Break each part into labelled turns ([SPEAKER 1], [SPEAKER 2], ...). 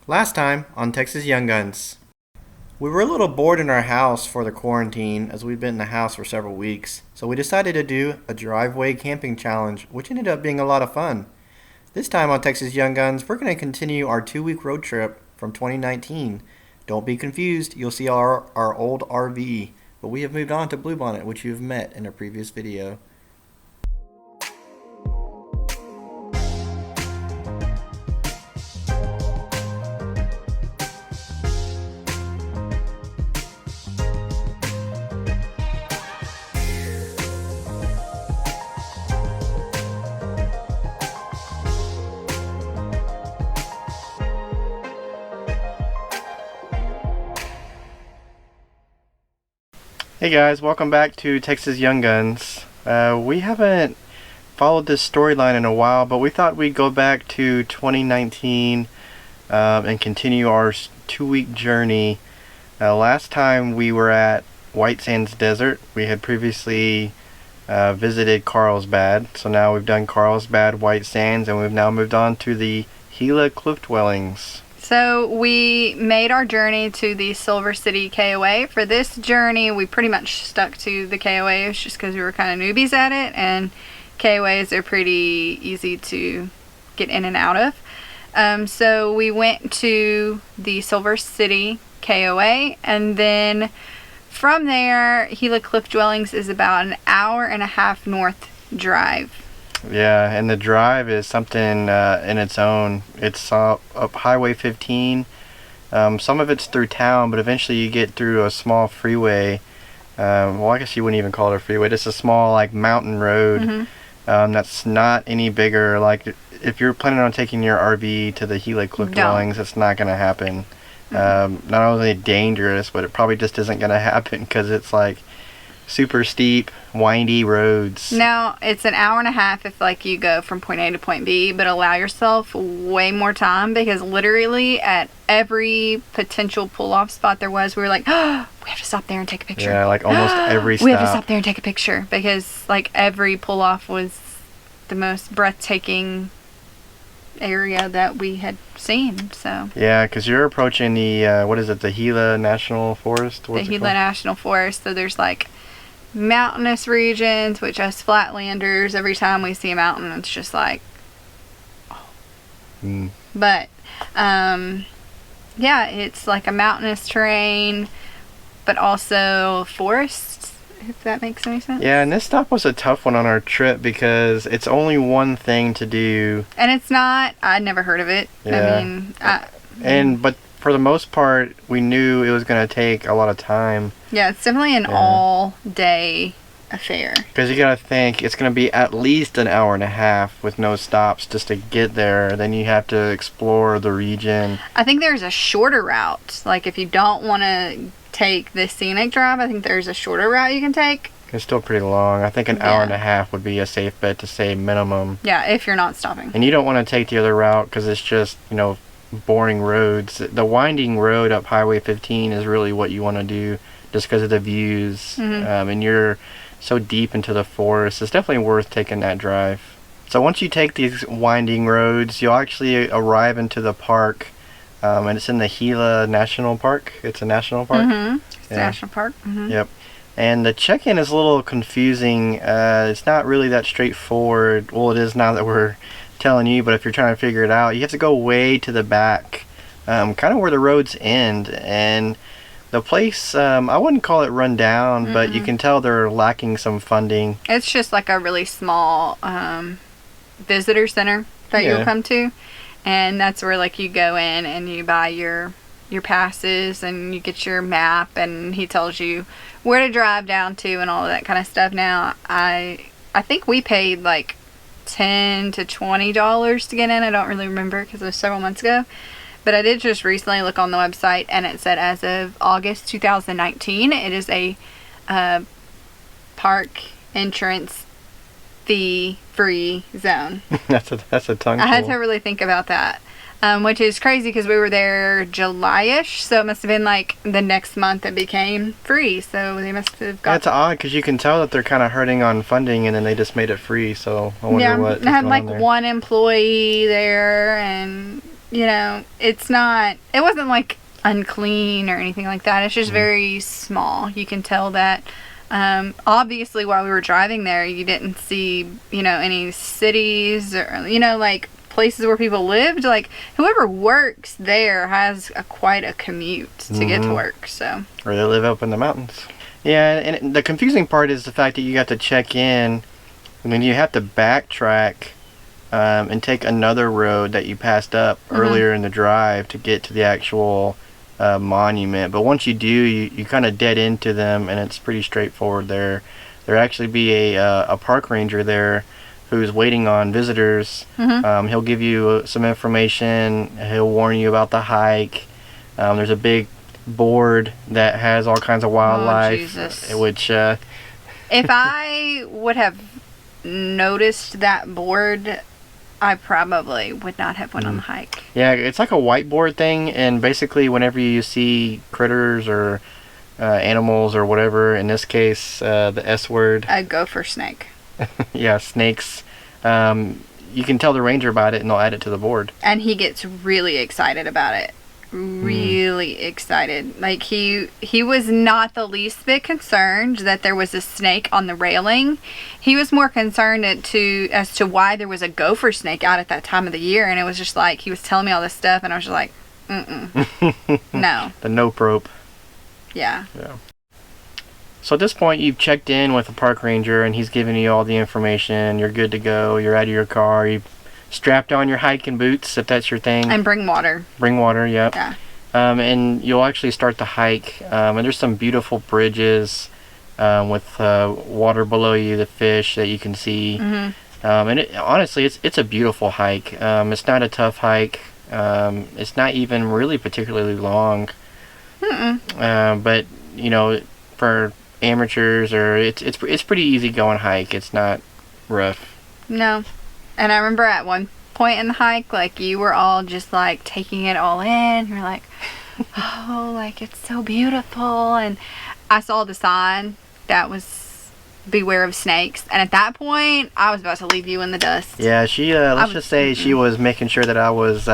[SPEAKER 1] Last time on Texas Young Guns. We were a little bored in our house for the quarantine as we'd been in the house for several weeks, so we decided to do a driveway camping challenge, which ended up being a lot of fun. This time on Texas Young Guns, we're going to continue our 2-week road trip from 2019. Don't be confused, you'll see our old RV, but we have moved on to Bluebonnet, which you've met in a previous video. Hey guys, welcome back to Texas Young Guns. We haven't followed this storyline in a while, but we thought we'd go back to 2019 and continue our 2-week journey. Last time we were at White Sands Desert. We had previously visited Carlsbad, so now we've done Carlsbad, White Sands, and we've now moved on to the Gila Cliff Dwellings.
[SPEAKER 2] So we made our journey to the Silver City KOA. For this journey, we pretty much stuck to the KOAs just because we were kind of newbies at it, and KOAs are pretty easy to get in and out of. So we went to the Silver City KOA, and then from there, Gila Cliff Dwellings is about an hour and a half north drive.
[SPEAKER 1] Yeah, and the drive is something in its own. It's up Highway 15. Some of it's through town, but eventually you get through a small freeway. Well, I guess you wouldn't even call it a freeway. It's a small, like, mountain road that's not any bigger. Like, if you're planning on taking your RV to the Gila Cliff Dwellings, it's not going to happen. Not only dangerous, but it probably just isn't going to happen because it's, like, super steep, windy roads.
[SPEAKER 2] Now, it's an hour and a half if, like, you go from point A to point B, but allow yourself way more time because literally at every potential pull-off spot there was, we were like, oh, we have to stop there and take a picture.
[SPEAKER 1] Yeah, like almost every stop.
[SPEAKER 2] We have to stop there and take a picture because, like, every pull-off was the most breathtaking area that we had seen, so.
[SPEAKER 1] Yeah, because you're approaching the, what is it, the Gila National Forest?
[SPEAKER 2] The Gila National Forest, so there's, like, mountainous regions, which us flatlanders, every time we see a mountain, it's just like, oh. But, yeah, it's like a mountainous terrain, but also forests, if that makes any sense.
[SPEAKER 1] Yeah, and this stop was a tough one on our trip because it's only one thing to do.
[SPEAKER 2] And it's not, I'd never heard of it.
[SPEAKER 1] Yeah.
[SPEAKER 2] I mean,
[SPEAKER 1] but for the most part, we knew it was going to take a lot of time.
[SPEAKER 2] Yeah, it's definitely an all-day affair.
[SPEAKER 1] Because you got to think, it's going to be at least an hour and a half with no stops just to get there. Then you have to explore the region.
[SPEAKER 2] I think there's a shorter route. Like, if you don't want to take the scenic drive, I think there's a shorter route you can take.
[SPEAKER 1] It's still pretty long. I think an hour and a half would be a safe bet to say minimum.
[SPEAKER 2] Yeah, if you're not stopping.
[SPEAKER 1] And you don't want to take the other route because it's just, boring roads. The winding road up Highway 15 is really what you want to do just because of the views. And you're so deep into the forest. It's definitely worth taking that drive. So once you take these winding roads, you'll actually arrive into the park. And it's in the Gila National Park. It's a national park.
[SPEAKER 2] It's a national park.
[SPEAKER 1] Yep. And the check-in is a little confusing. It's not really that straightforward. Well, it is now that we're telling you, but if you're trying to figure it out, you have to go way to the back, kind of where the roads end. And the place, I wouldn't call it run down, but you can tell they're lacking some funding.
[SPEAKER 2] It's just like a really small visitor center that you'll come to, and that's where, like, you go in and you buy your passes and you get your map, and he tells you where to drive down to and all of that kind of stuff. Now, I think we paid like $10 to $20 to get in. I don't really remember because it was several months ago, but I did just recently look on the website, and it said as of August 2019 it is a park entrance fee free zone.
[SPEAKER 1] that's a tongue
[SPEAKER 2] I had to really think about that, which is crazy because we were there July-ish, so it must have been like the next month it became free, so they must have got...
[SPEAKER 1] That's odd because you can tell that they're kind of hurting on funding, and then they just made it free, so I wonder what
[SPEAKER 2] I had like one employee there, and it wasn't like unclean or anything like that. It's just very small. You can tell that. Obviously, while we were driving there, you didn't see, any cities or, like places where people lived. Like, whoever works there has quite a commute to get to work, so.
[SPEAKER 1] Or they live up in the mountains. Yeah, and the confusing part is the fact that you have to check in, and then you have to backtrack and take another road that you passed up earlier in the drive to get to the actual monument. But once you do, you kind of dead into them, and it's pretty straightforward there. There actually be a park ranger there who's waiting on visitors. He'll give you some information. He'll warn you about the hike. There's a big board that has all kinds of wildlife, which
[SPEAKER 2] if I would have noticed that board, I probably would not have went on the hike.
[SPEAKER 1] Yeah, it's like a whiteboard thing, and basically whenever you see critters or animals or whatever, in this case the S word,
[SPEAKER 2] a gopher snake.
[SPEAKER 1] Yeah, snakes, you can tell the ranger about it and they'll add it to the board, and
[SPEAKER 2] he gets really excited about it. Really excited. Like, he was not the least bit concerned that there was a snake on the railing. He was more concerned as to why there was a gopher snake out at that time of the year, and it was just like, he was telling me all this stuff, and I was just like, no.
[SPEAKER 1] The nope rope.
[SPEAKER 2] Yeah.
[SPEAKER 1] So at this point, you've checked in with the park ranger, and he's giving you all the information. You're good to go. You're out of your car. You've strapped on your hiking boots, if that's your thing.
[SPEAKER 2] And bring water.
[SPEAKER 1] Bring water, yep.
[SPEAKER 2] Yeah.
[SPEAKER 1] And you'll actually start the hike. And there's some beautiful bridges with water below you, the fish that you can see. And honestly, it's a beautiful hike. It's not a tough hike. It's not even really particularly long. But, for amateurs, or it's pretty easy going hike. It's not rough.
[SPEAKER 2] No. And I remember at one point in the hike, like, you were all just, like, taking it all in. You're like, oh, like, it's so beautiful. And I saw the sign that was beware of snakes. And at that point, I was about to leave you in the dust.
[SPEAKER 1] Yeah, she, let's just say she was making sure that I was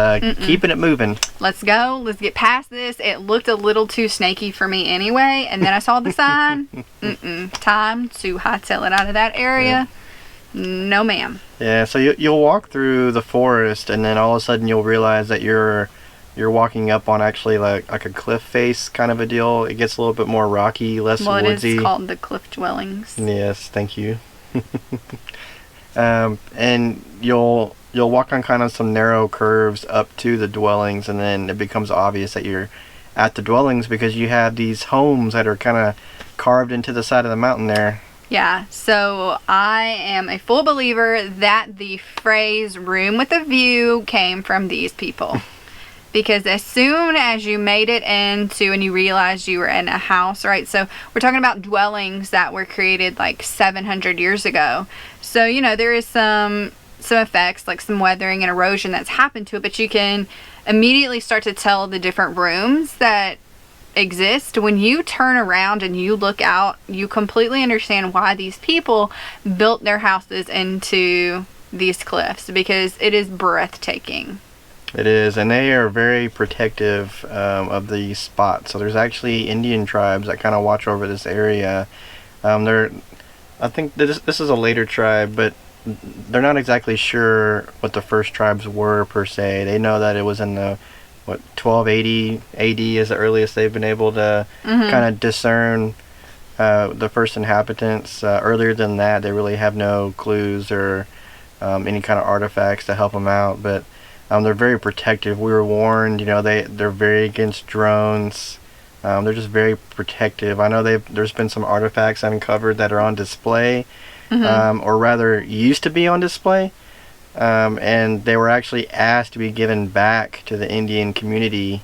[SPEAKER 1] keeping it moving.
[SPEAKER 2] Let's go. Let's get past this. It looked a little too snaky for me anyway. And then I saw the sign. Time to hightail it out of that area. Yeah. No, ma'am.
[SPEAKER 1] Yeah, so you'll walk through the forest, and then all of a sudden you'll realize that you're walking up on actually like a cliff face kind of a deal. It gets a little bit more rocky, less woodsy.
[SPEAKER 2] It is called the Cliff Dwellings.
[SPEAKER 1] Yes, thank you. And you'll walk on kind of some narrow curves up to the dwellings, and then it becomes obvious that you're at the dwellings because you have these homes that are kind of carved into the side of the mountain there.
[SPEAKER 2] Yeah, so I am a full believer that the phrase room with a view came from these people. Because as soon as you made it into and you realized you were in a house, right? So we're talking about dwellings that were created like 700 years ago. So, there is some effects, like some weathering and erosion that's happened to it, but you can immediately start to tell the different rooms that exist. When you turn around and you look out, you completely understand why these people built their houses into these cliffs, because it is breathtaking.
[SPEAKER 1] It is, and they are very protective of these spots. So there's actually Indian tribes that kind of watch over this area. I think this is a later tribe, but they're not exactly sure what the first tribes were per se. They know that it was in the 1280 AD is the earliest they've been able to kind of discern the first inhabitants. Earlier than that, they really have no clues or any kind of artifacts to help them out. But they're very protective. We were warned. They're very against drones. They're just very protective. I know there's been some artifacts uncovered that are on display, or rather used to be on display. And they were actually asked to be given back to the Indian community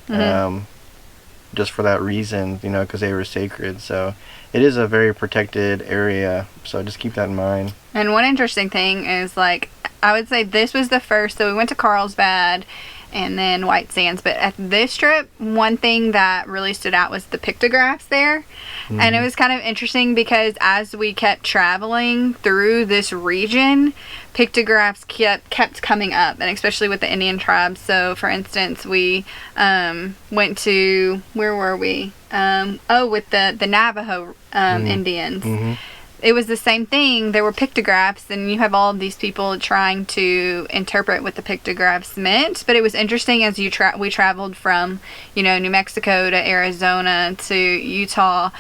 [SPEAKER 1] just for that reason, because they were sacred. So it is a very protected area, so just keep that in mind.
[SPEAKER 2] And one interesting thing is, like, I would say this was the first, so we went to Carlsbad, and then White Sands. But at this trip, one thing that really stood out was the pictographs there. Mm-hmm. And it was kind of interesting because as we kept traveling through this region, pictographs kept coming up, and especially with the Indian tribes. So for instance, we went to, where were we? With the Navajo Indians. Mm-hmm. It was the same thing. There were pictographs, and you have all of these people trying to interpret what the pictographs meant. But it was interesting as we traveled from, New Mexico to Arizona to Utah.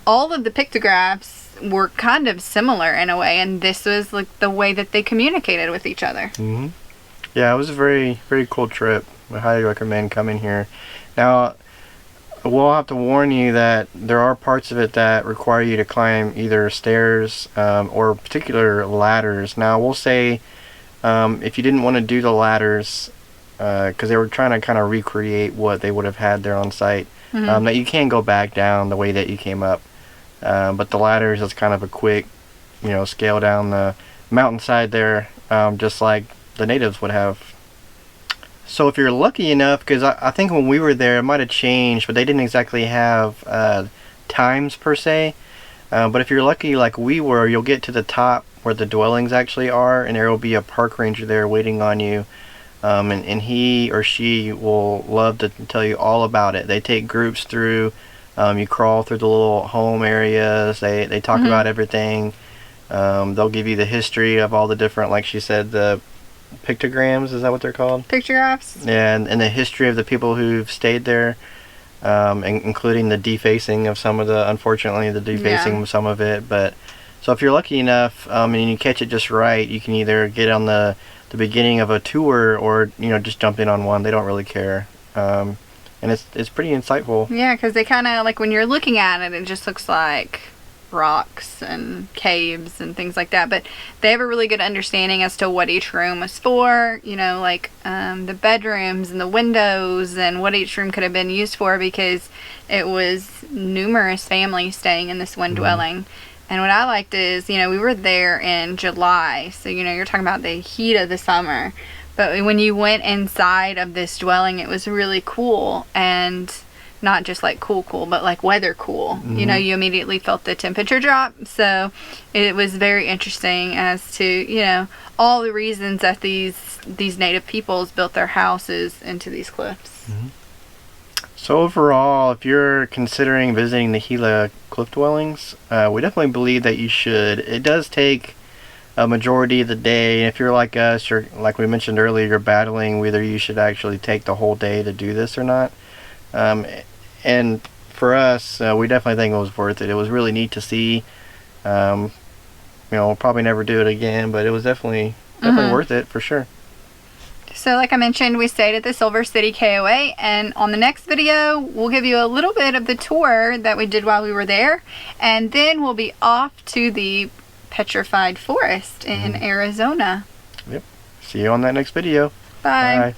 [SPEAKER 2] All of the pictographs were kind of similar in a way, and this was like the way that they communicated with each other.
[SPEAKER 1] Mm-hmm. Yeah, it was a very, very cool trip. I highly recommend coming here. Now, we'll have to warn you that there are parts of it that require you to climb either stairs or particular ladders. Now, we'll say if you didn't want to do the ladders, because they were trying to kind of recreate what they would have had there on site, mm-hmm. That you can go back down the way that you came up. But the ladders is kind of a quick, scale down the mountainside there, just like the natives would have. So if you're lucky enough, because I think when we were there, it might have changed, but they didn't exactly have times per se. But if you're lucky like we were, you'll get to the top where the dwellings actually are, and there will be a park ranger there waiting on you. And he or she will love to tell you all about it. They take groups through. You crawl through the little home areas. They talk mm-hmm. about everything. They'll give you the history of all the different, like she said, the pictograms, is that what they're called?
[SPEAKER 2] Pictographs.
[SPEAKER 1] Yeah, and the history of the people who've stayed there, including the defacing of some of of some of it. But so if you're lucky enough and you catch it just right, you can either get on the beginning of a tour or just jump in on one. They don't really care. And it's pretty insightful.
[SPEAKER 2] Yeah, because they kind of, like, when you're looking at it, it just looks like rocks and caves and things like that, but they have a really good understanding as to what each room was for, the bedrooms and the windows and what each room could have been used for, because it was numerous families staying in this one mm-hmm. dwelling. And what I liked is, we were there in July, so you're talking about the heat of the summer, but when you went inside of this dwelling, it was really cool, and not just like cool, but like weather cool. Mm-hmm. You immediately felt the temperature drop. So it was very interesting as to, all the reasons that these native peoples built their houses into these cliffs.
[SPEAKER 1] Mm-hmm. So overall, if you're considering visiting the Gila Cliff Dwellings, we definitely believe that you should. It does take a majority of the day. If you're like us, you're, like we mentioned earlier, you're battling whether you should actually take the whole day to do this or not. And for us, we definitely think it was worth it. It was really neat to see. We'll probably never do it again, but it was definitely mm-hmm. worth it for sure.
[SPEAKER 2] So like I mentioned, we stayed at the Silver City KOA, and on the next video, we'll give you a little bit of the tour that we did while we were there, and then we'll be off to the Petrified Forest in mm-hmm. Arizona.
[SPEAKER 1] Yep. See you on that next video.
[SPEAKER 2] Bye.
[SPEAKER 1] Bye.